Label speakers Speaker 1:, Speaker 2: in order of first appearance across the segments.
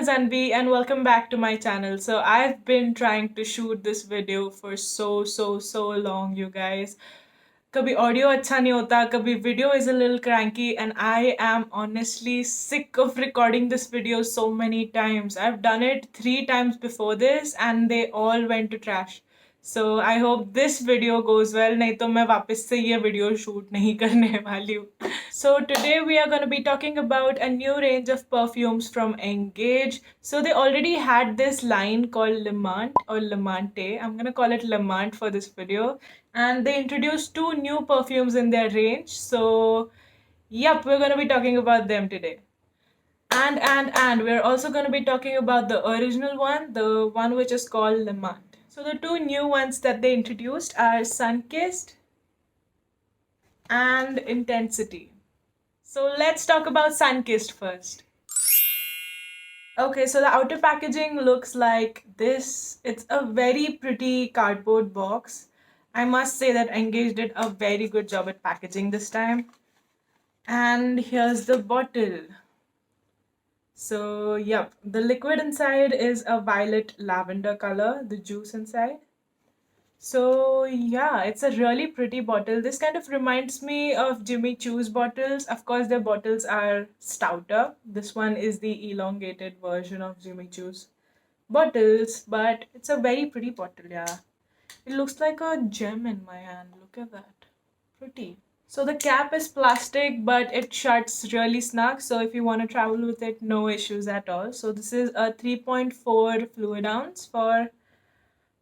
Speaker 1: is Anvi and welcome back to my channel. So I've been trying to shoot this video for so long, you guys. कभी audio अच्छा नहीं होता, कभी video is a little cranky, and I am honestly sick of recording this video so many times. I've done it 3 times before this and they all went to trash. So I hope this video goes well, नहीं तो मैं वापस से ये video shoot नहीं करने वाली हूँ. So today we are going to be talking about a new range of perfumes from Engage. So they already had this line called Lemant or Lemante. I'm going to call it Lemant for this video. And they introduced 2 new perfumes in their range. So yep, we're going to be talking about them today. And we're also going to be talking about the original one, the one which is called Lemant. So the 2 new ones that they introduced are Sunkissed and Intensity. So let's talk about Sunkissed first. Okay, so the outer packaging looks like this. It's a very pretty cardboard box. I must say that Engage did a very good job at packaging this time. And here's the bottle. So, yep, the liquid inside is a violet lavender color, the juice inside. So yeah, it's a really pretty bottle. This kind of reminds me of Jimmy Choo's bottles. Of course, their bottles are stouter. This one is the elongated version of Jimmy Choo's bottles, but it's a very pretty bottle, yeah. It looks like a gem in my hand. Look at that. Pretty. So the cap is plastic, but it shuts really snug. So if you want to travel with it, no issues at all. So this is a 3.4 fluid ounce for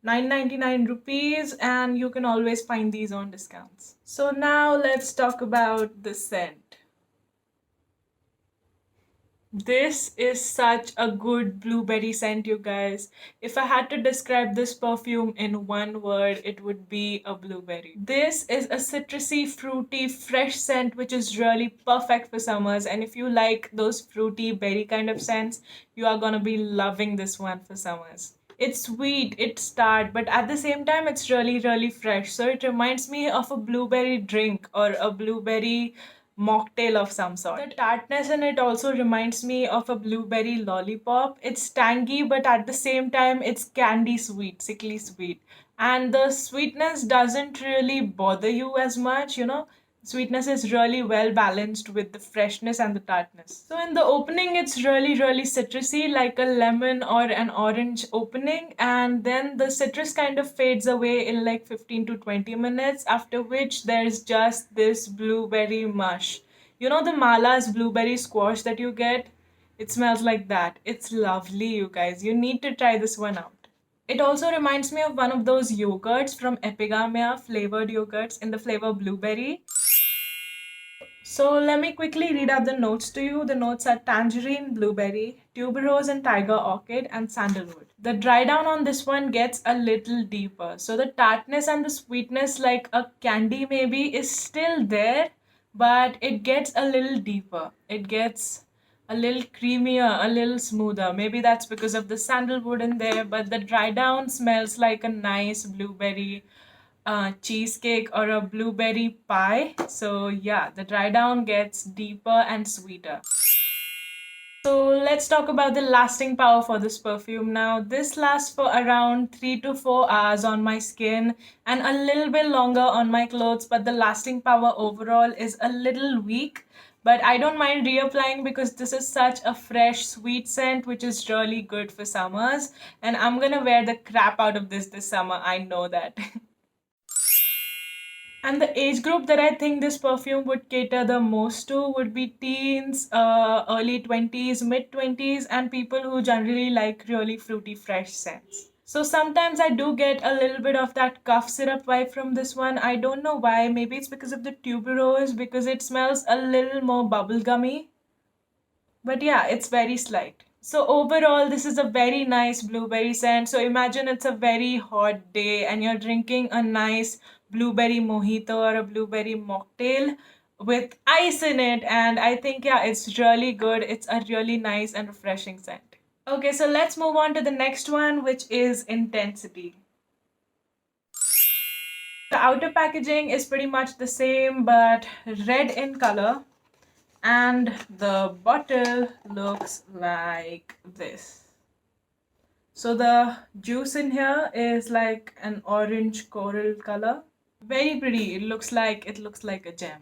Speaker 1: 999 rupees, and you can always find these on discounts. So now let's talk about the scent. This is such a good blueberry scent, you guys. If I had to describe this perfume in one word, it would be a blueberry. This is a citrusy, fruity, fresh scent which is really perfect for summers, and if you like those fruity berry kind of scents, you are gonna be loving this one for summers. It's sweet, it's tart, but at the same time, it's really fresh. So it reminds me of a blueberry drink or a blueberry mocktail of some sort. The tartness in it also reminds me of a blueberry lollipop. It's tangy, but at the same time, it's candy sweet, sickly sweet. And the sweetness doesn't really bother you as much, you know. Sweetness is really well balanced with the freshness and the tartness. So in the opening, it's really citrusy, like a lemon or an orange opening, and then the citrus kind of fades away in like 15 to 20 minutes, after which there's just this blueberry mush. You know the Mala's blueberry squash that you get? It smells like that. It's lovely, you guys. You need to try this one out. It also reminds me of one of those yogurts from Epigamia, flavored yogurts in the flavor blueberry. So let me quickly read out the notes to you. The notes are tangerine, blueberry, tuberose and tiger orchid, and sandalwood. The dry down on this one gets a little deeper. So the tartness and the sweetness, like a candy maybe, is still there, but it gets a little deeper. It gets a little creamier, a little smoother. Maybe that's because of the sandalwood in there, but the dry down smells like a nice blueberry cheesecake or a blueberry pie. So yeah, the dry down gets deeper and sweeter. So let's talk about the lasting power for this perfume now. This lasts for around 3 to 4 hours on my skin and a little bit longer on my clothes, but the lasting power overall is a little weak. But I don't mind reapplying because this is such a fresh, sweet scent which is really good for summers. And I'm gonna wear the crap out of this summer, I know that. And the age group that I think this perfume would cater the most to would be teens, early 20s, mid 20s, and people who generally like really fruity, fresh scents. So sometimes I do get a little bit of that cough syrup vibe from this one. I don't know why. Maybe it's because of the tuberose, because it smells a little more bubblegummy. But yeah, it's very slight. So overall, this is a very nice blueberry scent. So imagine it's a very hot day and you're drinking a nice blueberry mojito or a blueberry mocktail with ice in it. And I think, yeah, it's really good. It's a really nice and refreshing scent. Okay, so let's move on to the next one, which is Intensity. The outer packaging is pretty much the same, but red in color. and the bottle looks like this. So the juice in here is like an orange coral color. Very pretty. It looks like a gem.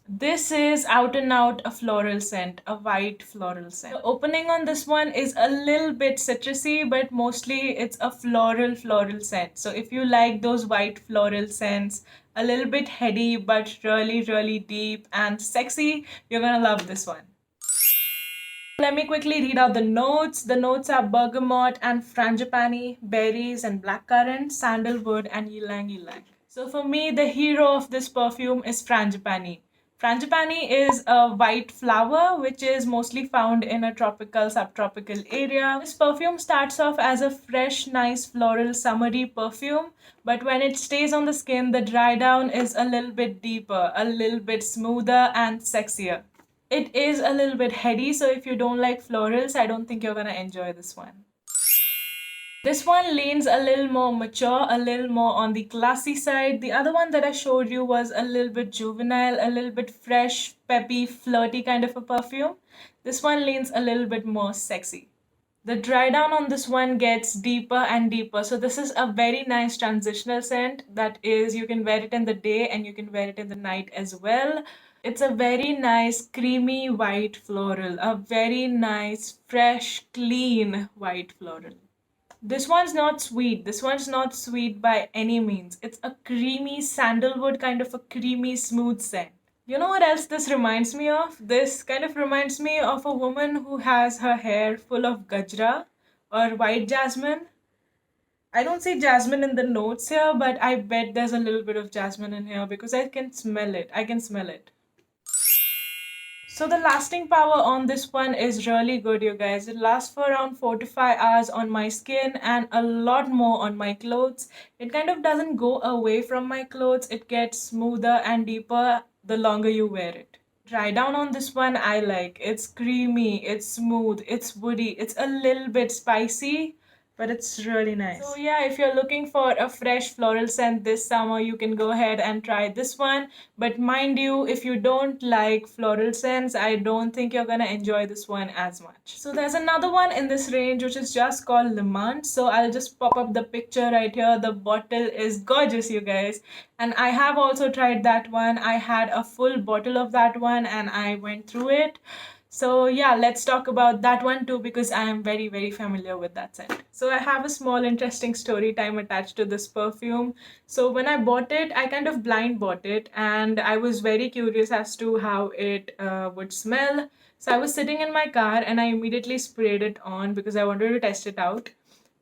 Speaker 1: This is out and out a floral scent, a white floral scent. The opening on this one is a little bit citrusy, but mostly it's a floral scent. So if you like those white floral scents, a little bit heady but really deep and sexy, you're gonna love this one. Let me quickly read out the notes. The notes are bergamot and frangipani, berries and blackcurrant, sandalwood and ylang ylang. So for me, the hero of this perfume is frangipani. Frangipani is a white flower which is mostly found in a tropical, subtropical area. This perfume starts off as a fresh, nice floral summery perfume, but when it stays on the skin, the dry down is a little bit deeper, a little bit smoother and sexier. It is a little bit heady, so if you don't like florals, I don't think you're gonna enjoy this one. This one leans a little more mature, a little more on the classy side. The other one that I showed you was a little bit juvenile, a little bit fresh, peppy, flirty kind of a perfume. This one leans a little bit more sexy. The dry down on this one gets deeper and deeper. So this is a very nice transitional scent that is, you can wear it in the day and you can wear it in the night as well. It's a very nice creamy white floral, a very nice fresh clean white floral. This one's not sweet. This one's not sweet by any means. It's a creamy sandalwood kind of a creamy smooth scent. You know what else this reminds me of? This kind of reminds me of a woman who has her hair full of gajra or white jasmine. I don't see jasmine in the notes here, but I bet there's a little bit of jasmine in here because I can smell it. I can smell it. So the lasting power on this one is really good, you guys. It lasts for around 4 to 5 hours on my skin and a lot more on my clothes. It kind of doesn't go away from my clothes. It gets smoother and deeper the longer you wear it. Dry down on this one I like. It's creamy, it's smooth, it's woody, it's a little bit spicy, but it's really nice. So yeah, if you're looking for a fresh floral scent this summer, you can go ahead and try this one. But mind you, if you don't like floral scents, I don't think you're gonna enjoy this one as much. So there's another one in this range which is just called Lemon. So I'll just pop up the picture right here. The bottle is gorgeous, you guys. And I have also tried that one. I had a full bottle of that one and I went through it. So yeah, let's talk about that one too because I am very familiar with that scent. So I have a small interesting story time attached to this perfume. So when I bought it, I kind of blind bought it and I was very curious as to how it would smell. So I was sitting in my car and I immediately sprayed it on because I wanted to test it out.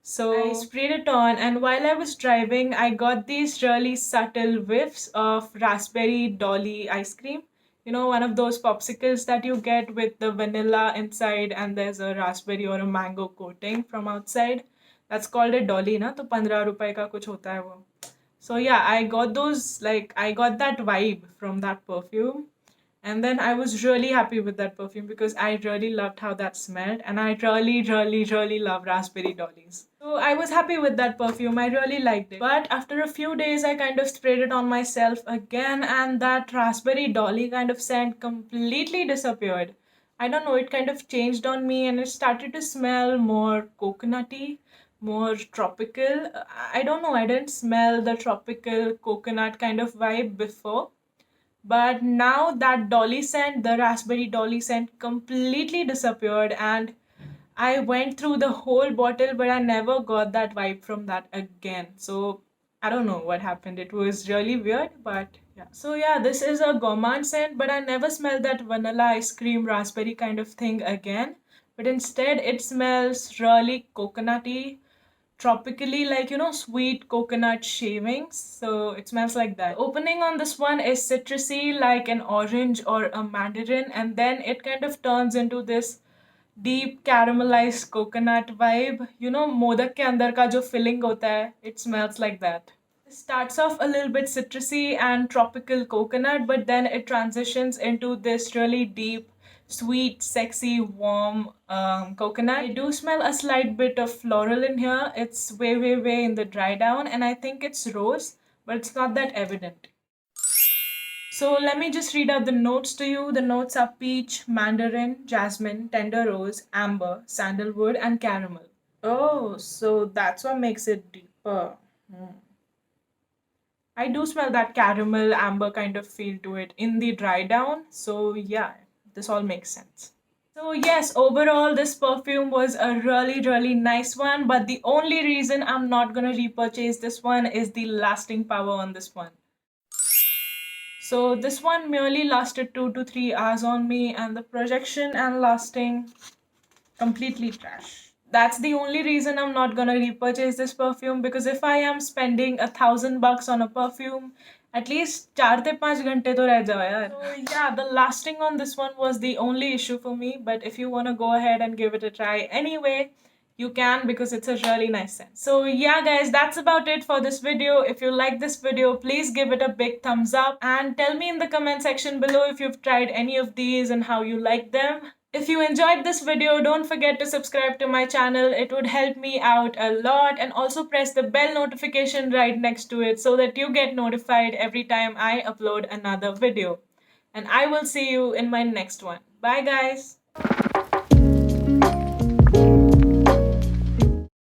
Speaker 1: So I sprayed it on, and while I was driving, I got these really subtle whiffs of raspberry dolly ice cream. You know, one of those popsicles that you get with the vanilla inside and there's a raspberry or a mango coating from outside. That's called a dolly, na? तो 15 रुपए का कुछ होता है वो. So yeah, I got those, like, I got that vibe from that perfume. And then I was really happy with that perfume because I really loved how that smelled and I really love raspberry dollies. So I was happy with that perfume. I really liked it. But after a few days, I kind of sprayed it on myself again and that raspberry dolly kind of scent completely disappeared. I don't know, it kind of changed on me and it started to smell more coconutty, more tropical. I don't know, I didn't smell the tropical coconut kind of vibe before. But now that dolly scent, the raspberry dolly scent completely disappeared and I went through the whole bottle but I never got that vibe from that again. So I don't know what happened. It was really weird, but yeah. So yeah, this is a gourmand scent, but I never smelled that vanilla ice cream raspberry kind of thing again. But instead it smells really coconutty, tropically, like, you know, sweet coconut shavings. So it smells like that. Opening on this one is citrusy, like an orange or a mandarin, and then it kind of turns into this deep caramelized coconut vibe. You know, modak ke andar ka jo filling hota hai, it smells like that. It starts off a little bit citrusy and tropical coconut, but then it transitions into this really deep, sweet, sexy, warm coconut. I do smell a slight bit of floral in here. It's way in the dry down, and I think it's rose, but it's not that evident. So let me just read out the notes to you. The notes are peach, mandarin, jasmine, tender rose, amber, sandalwood, and caramel. Oh, so that's what makes it deeper. Hmm. I do smell that caramel amber kind of feel to it in the dry down. So yeah, this all makes sense. So yes, overall this perfume was a really nice one, but the only reason I'm not gonna repurchase this one is the lasting power on this one. So this one merely lasted 2 to 3 hours on me, and the projection and lasting completely trash. That's the only reason I'm not gonna repurchase this perfume, because if I am spending $1,000 on a perfume, at least 4 से 5 घंटे तो रह जाओ यार. So yeah, the lasting on this one was the only issue for me. But if you wanna go ahead and give it a try anyway, you can, because it's a really nice scent. So yeah guys, that's about it for this video. If you like this video, please give it a big thumbs up and tell me in the comment section below if you've tried any of these and how you like them. If you enjoyed this video, don't forget to subscribe to my channel. It would help me out a lot, and also press the bell notification right next to it so that you get notified every time I upload another video. And I will see you in my next one. Bye guys.